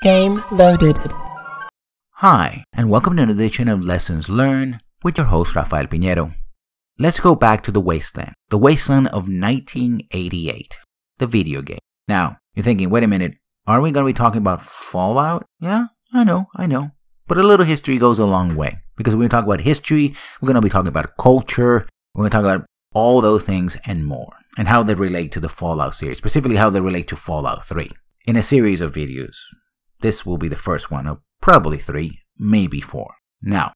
Game loaded. Hi, and welcome to an edition of Lessons Learned with your host, Rafael Piñero. Let's go back to the Wasteland of 1988, the video game. Now, you're thinking, wait a minute, are we going to be talking about Fallout? Yeah, I know. But a little history goes a long way. Because when we talk about history, we're going to be talking about culture, we're going to talk about all those things and more, and how they relate to the Fallout series, specifically how they relate to Fallout 3. In a series of videos, this will be the first one of probably 3, maybe 4. Now,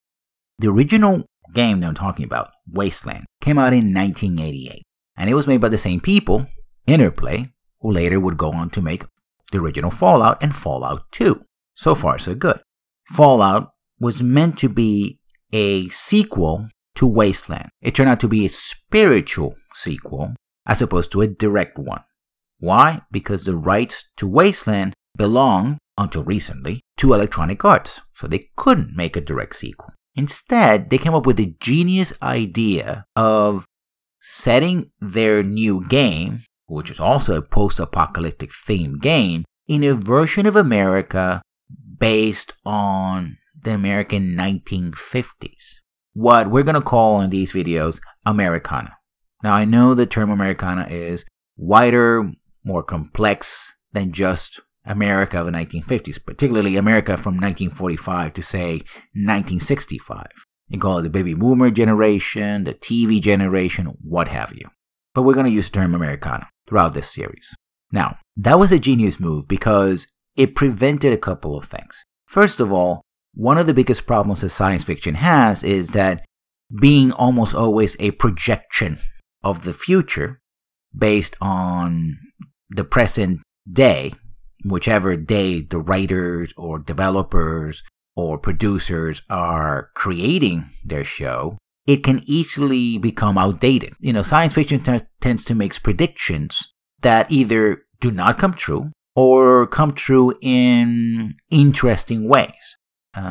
the original game that I'm talking about, Wasteland, came out in 1988, and it was made by the same people, Interplay, who later would go on to make the original Fallout and Fallout 2. So far, so good. Fallout was meant to be a sequel to Wasteland. It turned out to be a spiritual sequel as opposed to a direct one. Why? Because the rights to Wasteland belonged, until recently, to Electronic Arts, so they couldn't make a direct sequel. Instead, they came up with the genius idea of setting their new game, which is also a post-apocalyptic themed game, in a version of America based on the American 1950s. What we're going to call in these videos Americana. Now, I know the term Americana is wider, more complex than just America of the 1950s, particularly America from 1945 to, say, 1965. You call it the baby boomer generation, the TV generation, what have you. But we're going to use the term Americana throughout this series. Now, that was a genius move because it prevented a couple of things. First of all, one of the biggest problems that science fiction has is that being almost always a projection of the future based on the present day, whichever day the writers or developers or producers are creating their show, it can easily become outdated. Science fiction tends to make predictions that either do not come true or come true in interesting ways.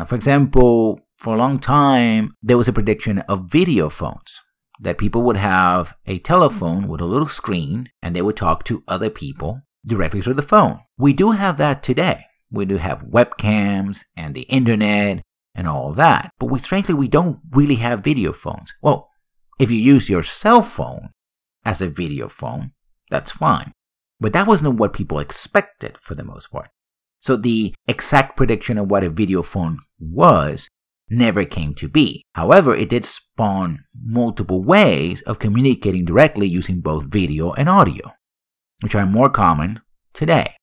For example, for a long time, there was a prediction of video phones, that people would have a telephone with a little screen and they would talk to other people directly through the phone. We do have that today. We do have webcams and the internet and all that. But strangely, we don't really have video phones. Well, if you use your cell phone as a video phone, that's fine. But that wasn't what people expected for the most part. So the exact prediction of what a video phone was never came to be. However, it did spawn multiple ways of communicating directly using both video and audio, which are more common today.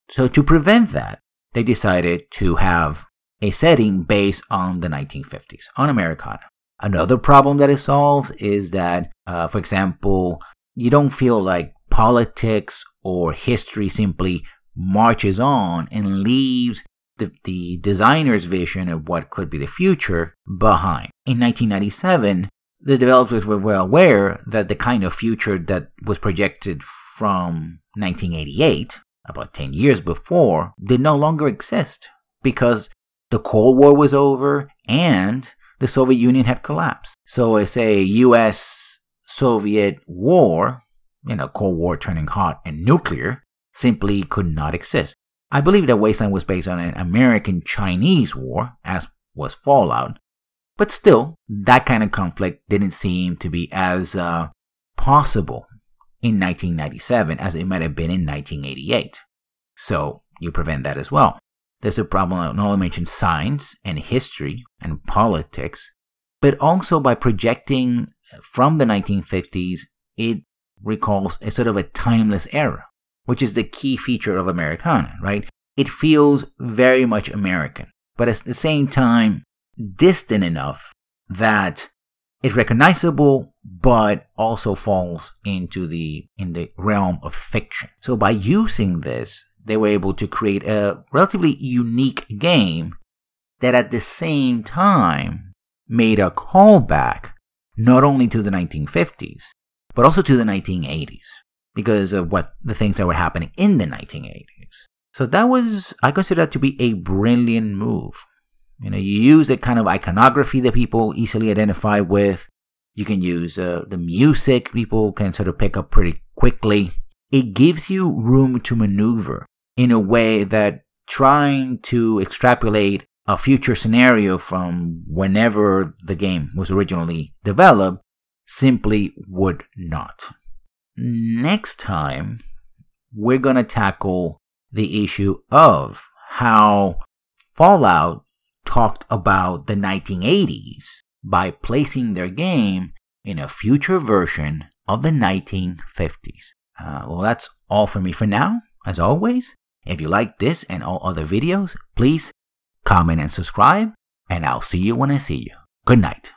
So to prevent that, they decided to have a setting based on the 1950s, on Americana. Another problem that it solves is that, for example, you don't feel like politics or history simply marches on and leaves the designer's vision of what could be the future behind. In 1997, the developers were well aware that the kind of future that was projected from 1988, about 10 years before, did no longer exist because the Cold War was over and the Soviet Union had collapsed. So it's a US-Soviet war, Cold War turning hot and nuclear, simply could not exist. I believe that Wasteland was based on an American-Chinese war, as was Fallout, but still, that kind of conflict didn't seem to be as possible in 1997 as it might have been in 1988. So, you prevent that as well. There's a problem, I not only mentioned science and history and politics, but also by projecting from the 1950s, it recalls a sort of a timeless era, which is the key feature of Americana, right? It feels very much American, but at the same time, distant enough that it's recognizable, but also falls in the realm of fiction. So by using this, they were able to create a relatively unique game that at the same time made a callback not only to the 1950s, but also to the 1980s. Because of the things that were happening in the 1980s. So I consider that to be a brilliant move. You use a kind of iconography that people easily identify with. You can use the music people can sort of pick up pretty quickly. It gives you room to maneuver in a way that trying to extrapolate a future scenario from whenever the game was originally developed simply would not. Next time, we're going to tackle the issue of how Fallout talked about the 1980s by placing their game in a future version of the 1950s. Well, that's all for me for now. As always, if you like this and all other videos, please comment and subscribe, and I'll see you when I see you. Good night.